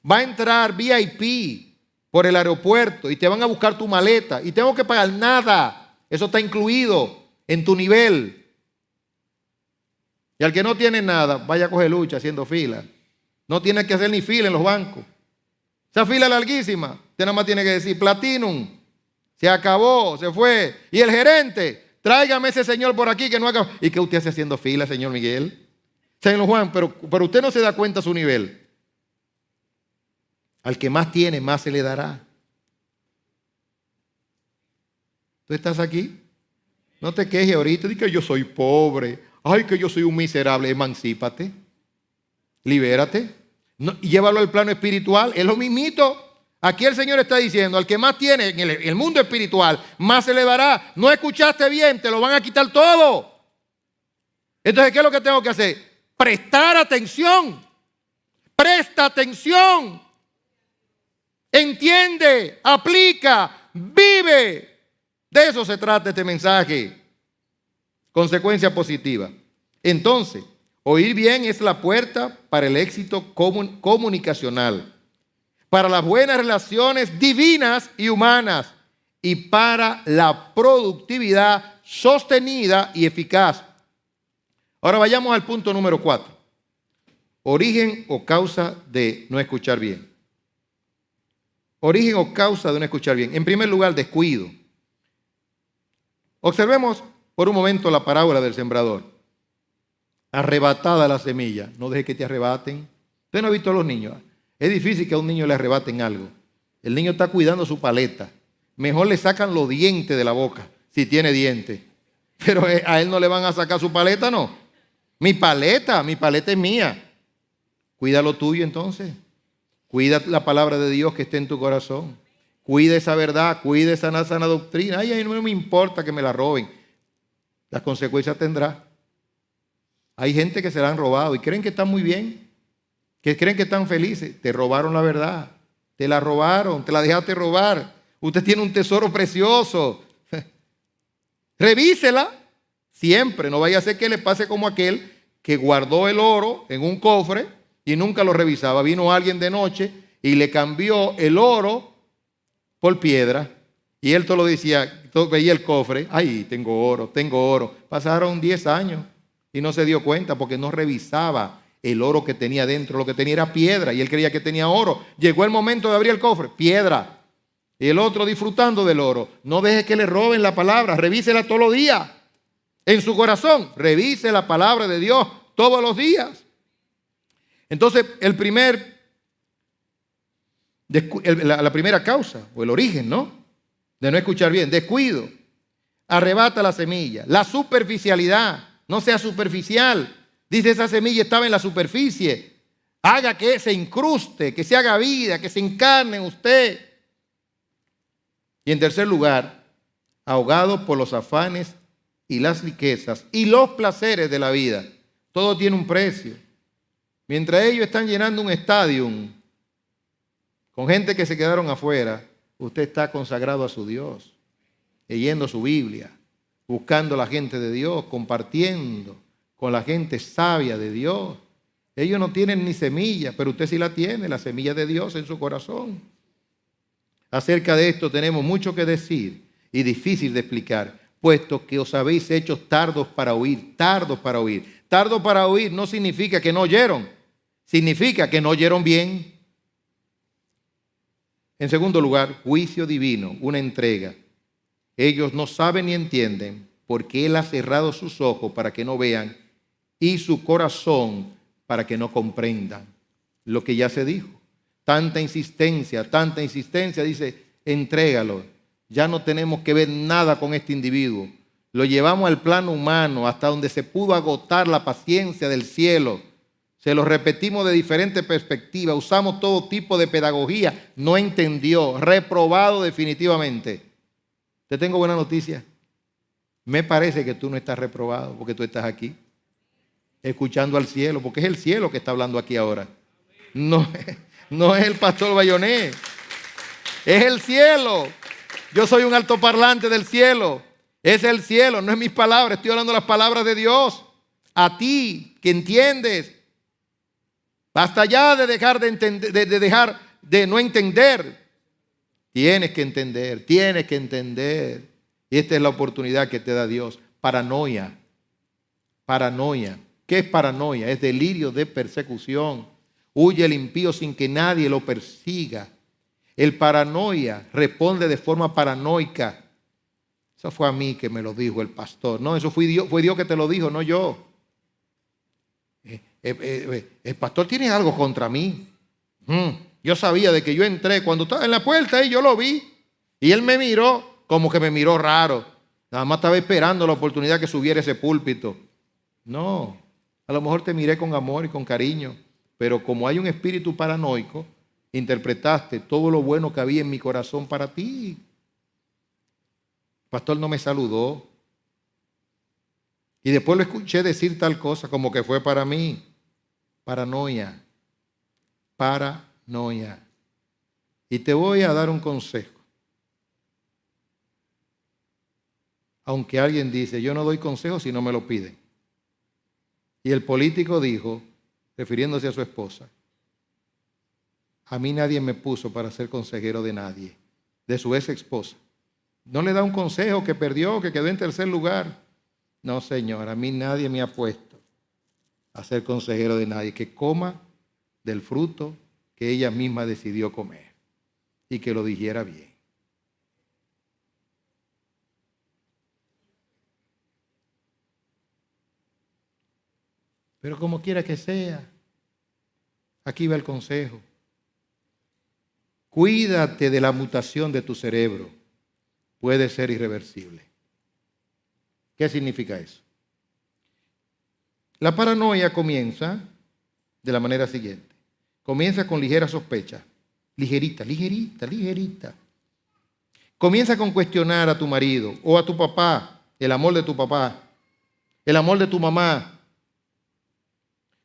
Va a entrar VIP por el aeropuerto y te van a buscar tu maleta. Y tengo que pagar nada. Eso está incluido en tu nivel. Y al que no tiene nada, vaya a coger lucha haciendo fila. No tiene que hacer ni fila en los bancos. Esa fila es larguísima. Usted nada más tiene que decir Platinum. Se acabó, se fue. Y el gerente, tráigame ese señor por aquí que no acabó. ¿Y qué usted hace haciendo fila, señor Miguel? Señor Juan, pero usted no se da cuenta su nivel. Al que más tiene, más se le dará. ¿Tú estás aquí? No te quejes ahorita, di que yo soy pobre, ay, que yo soy un miserable. Emancípate, libérate, no, y llévalo al plano espiritual, es lo mismito. Aquí el Señor está diciendo, al que más tiene en el mundo espiritual, más se le dará. No escuchaste bien, te lo van a quitar todo. Entonces, ¿qué es lo que tengo que hacer? Prestar atención, presta atención, entiende, aplica, vive. De eso se trata este mensaje. Consecuencia positiva. Entonces, oír bien es la puerta para el éxito comunicacional, para las buenas relaciones divinas y humanas y para la productividad sostenida y eficaz. Ahora vayamos al punto número 4. Origen o causa de no escuchar bien. Origen o causa de no escuchar bien. En primer lugar, descuido. Observemos por un momento la parábola del sembrador. Arrebatada la semilla. No deje que te arrebaten. Usted no ha visto a los niños. Es difícil que a un niño le arrebaten algo. El niño está cuidando su paleta. Mejor le sacan los dientes de la boca, si tiene dientes. Pero a él no le van a sacar su paleta, no. Mi paleta es mía. Cuida lo tuyo entonces. Cuida la palabra de Dios que esté en tu corazón. Cuida esa verdad, cuida esa sana doctrina. Ay, a mí no me importa que me la roben. Las consecuencias tendrá. Hay gente que se la han robado y creen que están muy bien, que creen que están felices. Te robaron la verdad, te la robaron, te la dejaste robar. Usted tiene un tesoro precioso. Revísela siempre. No vaya a ser que le pase como aquel que guardó el oro en un cofre y nunca lo revisaba. Vino alguien de noche y le cambió el oro por piedra, y él todo lo decía, todo veía el cofre, ay, tengo oro, tengo oro. Pasaron 10 años y no se dio cuenta porque no revisaba el oro que tenía dentro. Lo que tenía era piedra y él creía que tenía oro. Llegó el momento de abrir el cofre, piedra. Y el otro disfrutando del oro. No deje que le roben la palabra, revísela todos los días. En su corazón, revise la palabra de Dios todos los días. Entonces, la primera causa o el origen, ¿no?, de no escuchar bien, descuido, arrebata la semilla, la superficialidad, no sea superficial. Dice, esa semilla estaba en la superficie, haga que se incruste, que se haga vida, que se encarne en usted. Y en tercer lugar, ahogado por los afanes y las riquezas y los placeres de la vida. Todo tiene un precio. Mientras ellos están llenando un estadio con gente que se quedaron afuera, usted está consagrado a su Dios. leyendo su Biblia, buscando a la gente de Dios, compartiendo con la gente sabia de Dios. Ellos no tienen ni semilla, pero usted sí la tiene, la semilla de Dios en su corazón. Acerca de esto tenemos mucho que decir y difícil de explicar, puesto que os habéis hecho tardos para oír, tardos para oír. Tardo para oír no significa que no oyeron, significa que no oyeron bien. En segundo lugar, juicio divino, una entrega. Ellos no saben ni entienden porque Él ha cerrado sus ojos para que no vean y su corazón para que no comprendan lo que ya se dijo. Tanta insistencia, dice, entrégalo. Ya no tenemos que ver nada con este individuo. Lo llevamos al plano humano hasta donde se pudo agotar la paciencia del cielo. Se lo repetimos de diferentes perspectivas, usamos todo tipo de pedagogía. No entendió, reprobado definitivamente. Te tengo buena noticia. Me parece que tú no estás reprobado porque tú estás aquí, escuchando al cielo, porque es el cielo que está hablando aquí ahora. No es el pastor Bayonet, es el cielo. Yo soy un altoparlante del cielo. Es el cielo, no es mis palabras. Estoy hablando las palabras de Dios. A ti, que entiendes. Basta ya de dejar de entender, de no entender. Tienes que entender, tienes que entender. Y esta es la oportunidad que te da Dios. Paranoia. Paranoia. ¿Qué es paranoia? Es delirio de persecución. Huye el impío sin que nadie lo persiga. El paranoia responde de forma paranoica. Eso fue a mí que me lo dijo el pastor. No, eso fue Dios que te lo dijo, no yo. El pastor tiene algo contra mí. Yo sabía de que yo entré cuando estaba en la puerta y yo lo vi. Y él me miró como que me miró raro. Nada más estaba esperando la oportunidad que subiera ese púlpito. No, a lo mejor te miré con amor y con cariño. Pero como hay un espíritu paranoico, interpretaste todo lo bueno que había en mi corazón para ti. El pastor no me saludó. Y después lo escuché decir tal cosa como que fue para mí. Paranoia. Paranoia. Y te voy a dar un consejo. Aunque alguien dice, yo no doy consejos si no me lo piden. Y el político dijo, refiriéndose a su esposa, a mí nadie me puso para ser consejero de nadie, de su ex esposa. No le da un consejo que perdió, que quedó en tercer lugar. No, señor, a mí nadie me ha puesto a ser consejero de nadie. Que coma del fruto que ella misma decidió comer y que lo dijera bien. Pero como quiera que sea, aquí va el consejo. Cuídate de la mutación de tu cerebro. Puede ser irreversible. ¿Qué significa eso? La paranoia comienza de la manera siguiente. Comienza con ligera sospecha. Ligerita. Comienza con cuestionar a tu marido o a tu papá, el amor de tu papá, el amor de tu mamá.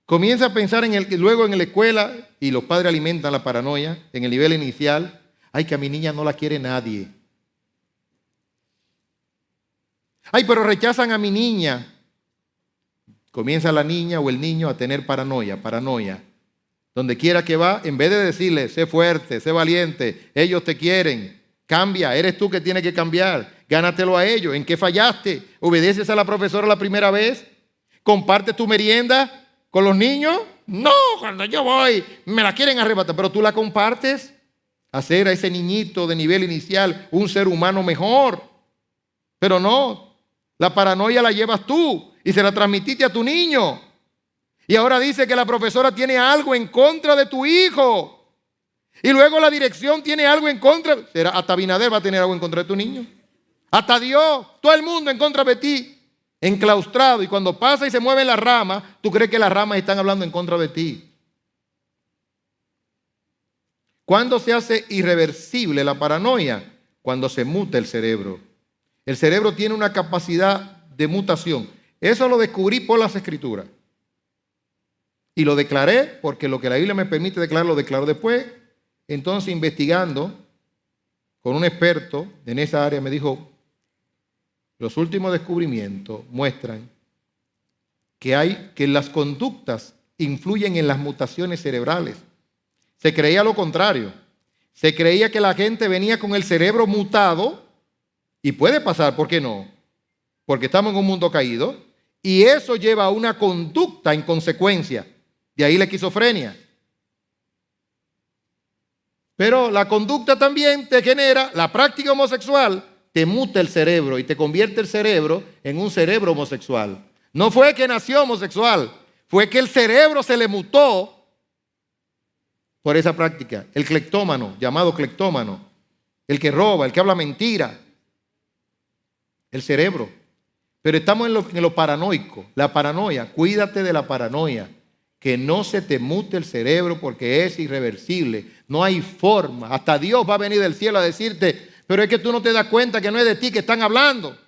Comienza a pensar luego en la escuela, y los padres alimentan la paranoia en el nivel inicial. Ay, que a mi niña no la quiere nadie. Ay, pero rechazan a mi niña. Comienza la niña o el niño a tener paranoia. Donde quiera que va, en vez de decirle, sé fuerte, sé valiente, ellos te quieren, cambia, eres tú que tienes que cambiar, gánatelo a ellos. ¿En qué fallaste? ¿Obedeces a la profesora la primera vez? ¿Compartes tu merienda con los niños? No, cuando yo voy me la quieren arrebatar, pero tú la compartes. Hacer a ese niñito de nivel inicial un ser humano mejor. Pero no, la paranoia la llevas tú y se la transmitiste a tu niño. Y ahora dice que la profesora tiene algo en contra de tu hijo. Y luego la dirección tiene algo en contra. Hasta Abinader va a tener algo en contra de tu niño. Hasta Dios, todo el mundo en contra de ti. Enclaustrado, y cuando pasa y se mueven las ramas, tú crees que las ramas están hablando en contra de ti. ¿Cuándo se hace irreversible la paranoia? Cuando se muta el cerebro. El cerebro tiene una capacidad de mutación. Eso lo descubrí por las Escrituras. Y lo declaré porque lo que la Biblia me permite declarar, lo declaro después. Entonces, investigando con un experto en esa área, me dijo, Los últimos descubrimientos muestran que las conductas influyen en las mutaciones cerebrales. Se creía lo contrario. Se creía que la gente venía con el cerebro mutado, y puede pasar, ¿por qué no? Porque estamos en un mundo caído, y eso lleva a una conducta en consecuencia. De ahí la esquizofrenia. Pero la conducta también te genera, la práctica homosexual te muta el cerebro y te convierte el cerebro en un cerebro homosexual. No fue que nació homosexual, fue que el cerebro se le mutó por esa práctica. El cleptómano, llamado cleptómano, el que roba, el que habla mentira, el cerebro. Pero estamos en lo paranoico, la paranoia. Cuídate de la paranoia, que no se te mute el cerebro porque es irreversible. No hay forma. Hasta Dios va a venir del cielo a decirte, pero es que tú no te das cuenta que no es de ti que están hablando.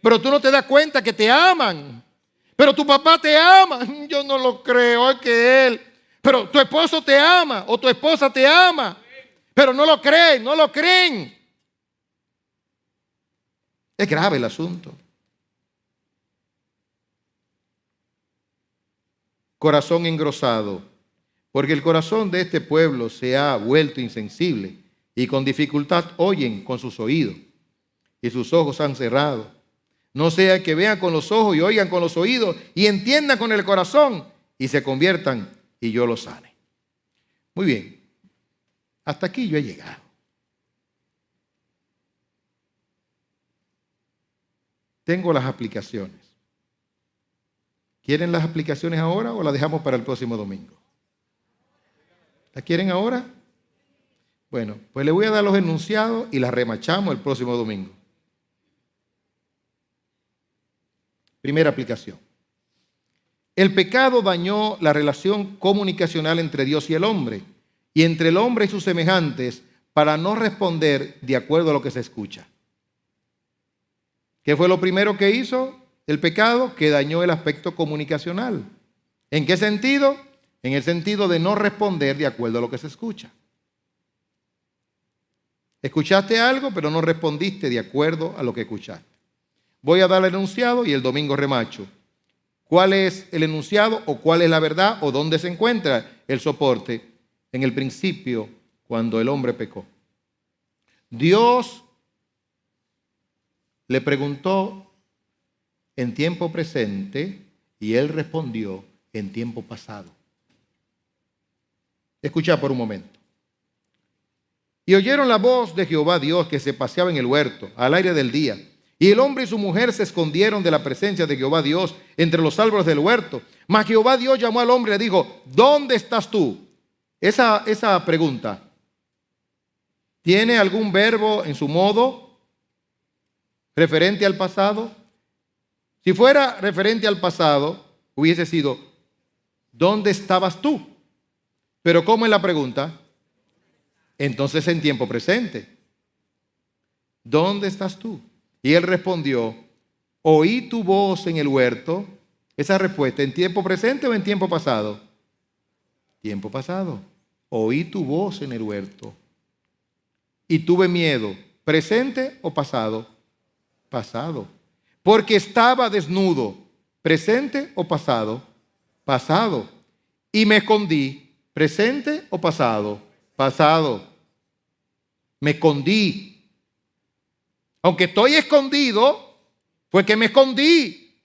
Pero tú no te das cuenta que te aman. Pero tu papá te ama. Yo no lo creo, es que él. Pero tu esposo te ama o tu esposa te ama. Pero no lo creen, no lo creen. Es grave el asunto. Corazón engrosado, porque el corazón de este pueblo se ha vuelto insensible y con dificultad oyen con sus oídos y sus ojos han cerrado. No sea que vean con los ojos y oigan con los oídos y entiendan con el corazón y se conviertan y yo los sane. Muy bien, hasta aquí yo he llegado. Tengo las aplicaciones. ¿Quieren las aplicaciones ahora o las dejamos para el próximo domingo? ¿Las quieren ahora? Bueno, pues le voy a dar los enunciados y las remachamos el próximo domingo. Primera aplicación. El pecado dañó la relación comunicacional entre Dios y el hombre, y entre el hombre y sus semejantes, para no responder de acuerdo a lo que se escucha. ¿Qué fue lo primero que hizo el pecado? Que dañó el aspecto comunicacional. ¿En qué sentido? En el sentido de no responder de acuerdo a lo que se escucha. Escuchaste algo, pero no respondiste de acuerdo a lo que escuchaste. Voy a dar el enunciado y el domingo remacho. ¿Cuál es el enunciado o cuál es la verdad o dónde se encuentra el soporte? En el principio, cuando el hombre pecó. Dios le preguntó en tiempo presente y él respondió en tiempo pasado. Escucha por un momento. Y oyeron la voz de Jehová Dios que se paseaba en el huerto al aire del día. Y el hombre y su mujer se escondieron de la presencia de Jehová Dios entre los árboles del huerto. Mas Jehová Dios llamó al hombre y le dijo, ¿dónde estás tú? Esa pregunta, ¿tiene algún verbo en su modo referente al pasado? Si fuera referente al pasado, hubiese sido, ¿dónde estabas tú? Pero ¿cómo es la pregunta? Entonces en tiempo presente. ¿Dónde estás tú? Y él respondió, oí tu voz en el huerto. Esa respuesta, ¿en tiempo presente o en tiempo pasado? Tiempo pasado. Oí tu voz en el huerto. Y tuve miedo. ¿Presente o pasado? Pasado. Porque estaba desnudo. ¿Presente o pasado? Pasado. Y me escondí. ¿Presente o pasado? Pasado. Me escondí. Aunque estoy escondido, fue que me escondí.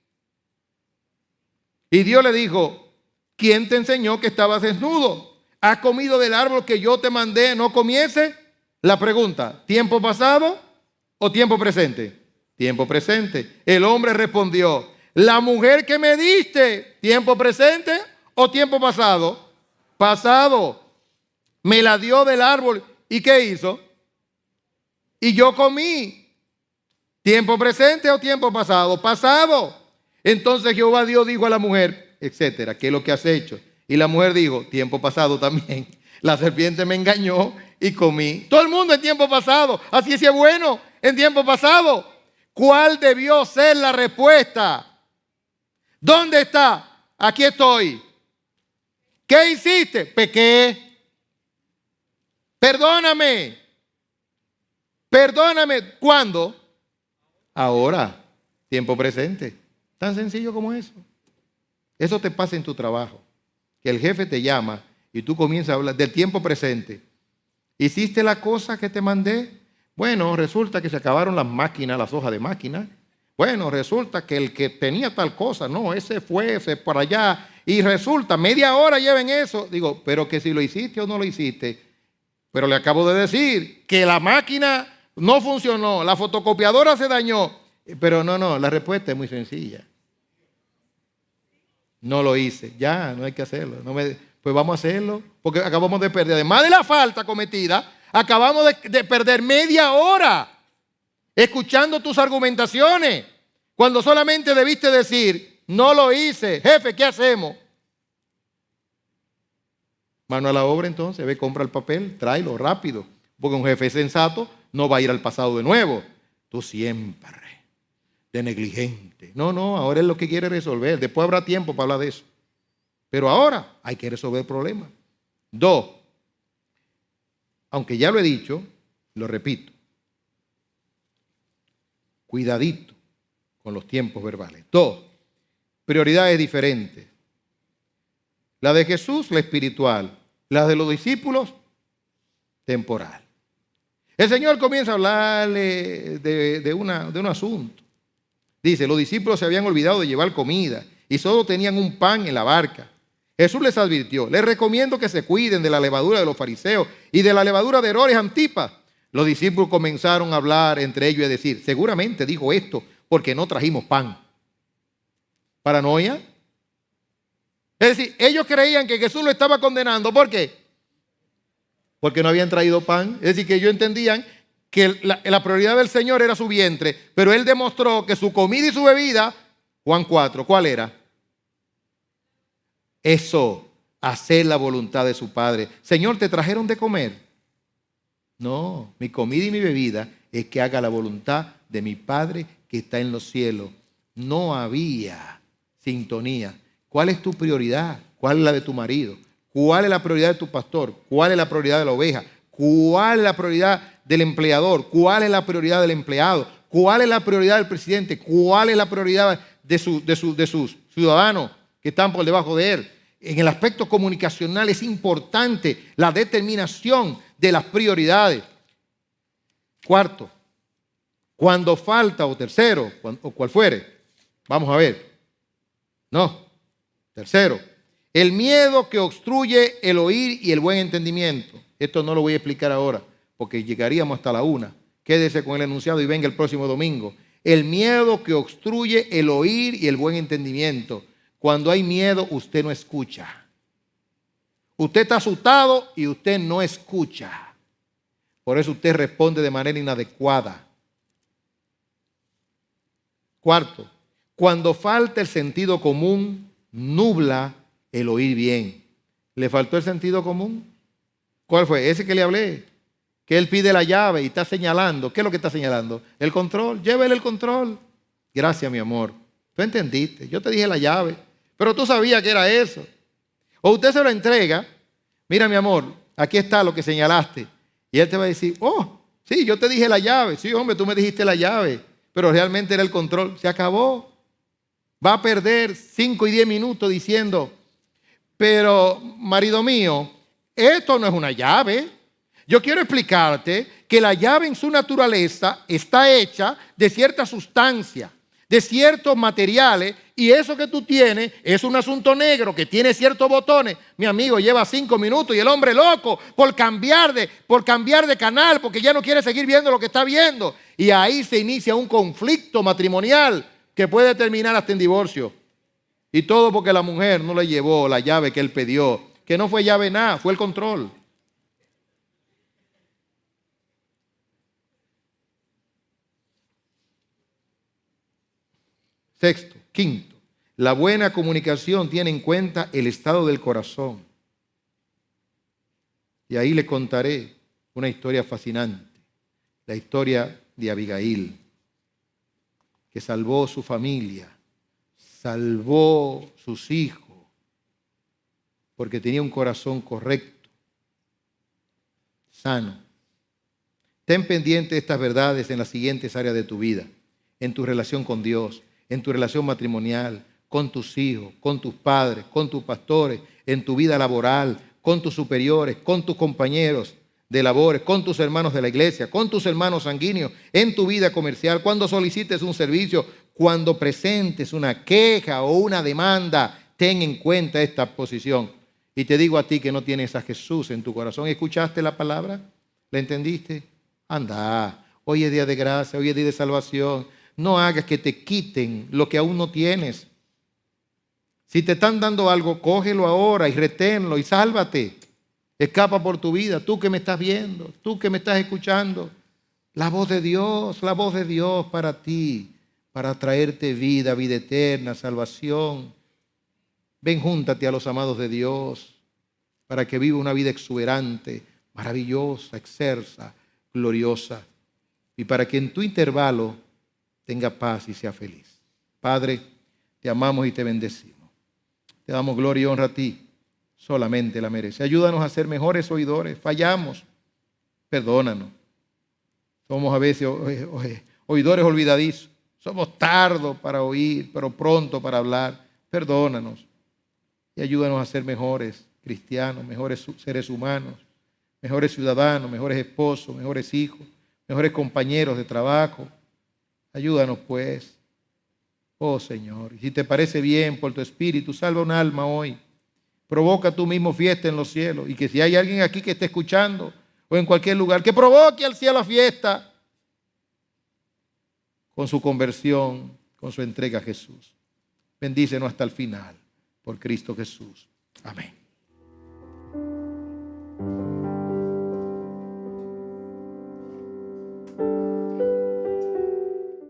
Y Dios le dijo, ¿quién te enseñó que estabas desnudo? ¿Has comido del árbol que yo te mandé no comiese? La pregunta, ¿tiempo pasado o tiempo presente? Tiempo presente. El hombre respondió, la mujer que me diste, ¿tiempo presente o tiempo pasado? Pasado. Me la dio del árbol. ¿Y qué hizo? Y yo comí. ¿Tiempo presente o tiempo pasado? Pasado. Entonces Jehová Dios dijo a la mujer, etcétera, ¿qué es lo que has hecho? Y la mujer dijo, tiempo pasado también. La serpiente me engañó y comí. Todo el mundo en tiempo pasado. Así es bueno, en tiempo pasado. ¿Cuál debió ser la respuesta? ¿Dónde está? Aquí estoy. ¿Qué hiciste? Pequé. Perdóname. Perdóname. ¿Cuándo? Ahora, tiempo presente. Tan sencillo como eso. Eso te pasa en tu trabajo. Que el jefe te llama y tú comienzas a hablar del tiempo presente. ¿Hiciste la cosa que te mandé? Bueno, resulta que se acabaron las máquinas, las hojas de máquina. Bueno, resulta que el que tenía tal cosa, no, ese fue por allá. Y resulta, media hora lleven eso. Digo, pero que si lo hiciste o no lo hiciste. Pero le acabo de decir que la máquina no funcionó, la fotocopiadora se dañó. Pero no, la respuesta es muy sencilla. No lo hice, ya, no hay que hacerlo. Pues vamos a hacerlo, porque acabamos de perder, además de la falta cometida, acabamos de perder media hora escuchando tus argumentaciones, cuando solamente debiste decir, no lo hice, jefe, ¿qué hacemos? Mano a la obra entonces, ve, compra el papel, tráelo rápido, porque un jefe sensato no va a ir al pasado de nuevo. Tú siempre de negligente. No, ahora es lo que quiere resolver. Después habrá tiempo para hablar de eso. Pero ahora hay que resolver el problema. 2, aunque ya lo he dicho, lo repito. Cuidadito con los tiempos verbales. 2, prioridades diferentes. La de Jesús, la espiritual. La de los discípulos, temporal. El Señor comienza a hablarle de un asunto. Dice, los discípulos se habían olvidado de llevar comida y solo tenían un pan en la barca. Jesús les advirtió, les recomiendo que se cuiden de la levadura de los fariseos y de la levadura de Herodes Antipas. Los discípulos comenzaron a hablar entre ellos y a decir, seguramente dijo esto porque no trajimos pan. ¿Paranoia? Es decir, ellos creían que Jesús lo estaba condenando. ¿Por qué? Porque no habían traído pan. Es decir, que ellos entendían que la prioridad del Señor era su vientre, pero Él demostró que su comida y su bebida, Juan 4, ¿cuál era? Eso, hacer la voluntad de su Padre. Señor, ¿te trajeron de comer? No, mi comida y mi bebida es que haga la voluntad de mi Padre que está en los cielos. No había sintonía. ¿Cuál es tu prioridad? ¿Cuál es la de tu marido? ¿Cuál es la prioridad de tu pastor? ¿Cuál es la prioridad de la oveja? ¿Cuál es la prioridad del empleador? ¿Cuál es la prioridad del empleado? ¿Cuál es la prioridad del presidente? ¿Cuál es la prioridad de sus ciudadanos que están por debajo de él? En el aspecto comunicacional es importante la determinación de las prioridades. 4, cuando falta, o tercero, o cual fuere, vamos a ver. No, tercero, el miedo que obstruye el oír y el buen entendimiento. Esto no lo voy a explicar ahora, porque llegaríamos hasta la 1. Quédese con el enunciado y venga el próximo domingo. El miedo que obstruye el oír y el buen entendimiento. Cuando hay miedo, usted no escucha. Usted está asustado y usted no escucha. Por eso usted responde de manera inadecuada. 4, cuando falta el sentido común, nubla el oír bien. ¿Le faltó el sentido común? ¿Cuál fue? Ese que le hablé. Que él pide la llave y está señalando. ¿Qué es lo que está señalando? El control. Llévele el control. Gracias, mi amor. Tú entendiste. Yo te dije la llave. Pero tú sabías que era eso. O usted se lo entrega. Mira, mi amor, aquí está lo que señalaste. Y él te va a decir, oh, sí, yo te dije la llave. Sí, hombre, tú me dijiste la llave. Pero realmente era el control. Se acabó. Va a perder 5 y 10 minutos diciendo, pero marido mío, esto no es una llave. Yo quiero explicarte que la llave en su naturaleza está hecha de cierta sustancia, de ciertos materiales, y eso que tú tienes es un asunto negro que tiene ciertos botones. Mi amigo lleva 5 minutos y el hombre loco por cambiar de canal, porque ya no quiere seguir viendo lo que está viendo. Y ahí se inicia un conflicto matrimonial que puede terminar hasta en divorcio. Y todo porque la mujer no le llevó la llave que él pidió, que no fue llave nada, fue el control. Sexto, quinto, la buena comunicación tiene en cuenta el estado del corazón. Y ahí le contaré una historia fascinante, la historia de Abigail, que salvó su familia, salvó sus hijos, porque tenía un corazón correcto, sano. Ten pendiente de estas verdades en las siguientes áreas de tu vida. en tu relación con Dios, en tu relación matrimonial, con tus hijos, con tus padres, con tus pastores, en tu vida laboral, con tus superiores, con tus compañeros de labores, con tus hermanos de la iglesia, con tus hermanos sanguíneos, en tu vida comercial, cuando solicites un servicio, cuando presentes una queja o una demanda, ten en cuenta esta posición. Y te digo a ti que no tienes a Jesús en tu corazón. ¿Escuchaste la palabra? ¿La entendiste? Anda, hoy es día de gracia, hoy es día de salvación. No hagas que te quiten lo que aún no tienes. Si te están dando algo, cógelo ahora y reténlo y sálvate. Escapa por tu vida, tú que me estás viendo, tú que me estás escuchando. La voz de Dios para ti, para traerte vida, vida eterna, salvación. Ven, júntate a los amados de Dios para que viva una vida exuberante, maravillosa, excelsa, gloriosa. Y para que en tu intervalo tenga paz y sea feliz. Padre, te amamos y te bendecimos. Te damos gloria y honra a ti. Solamente la merece. Ayúdanos a ser mejores oidores. Fallamos. Perdónanos. Somos a veces oidores olvidadizos. Somos tardos para oír, pero pronto para hablar. Perdónanos. Y ayúdanos a ser mejores cristianos, mejores seres humanos, mejores ciudadanos, mejores esposos, mejores hijos, mejores compañeros de trabajo. Ayúdanos pues. Oh Señor, y si te parece bien por tu espíritu, salva un alma hoy. Provoca tú mismo fiesta en los cielos. Y que si hay alguien aquí que esté escuchando o en cualquier lugar, que provoque al cielo fiesta con su conversión, con su entrega a Jesús. Bendícenos hasta el final por Cristo Jesús. Amén.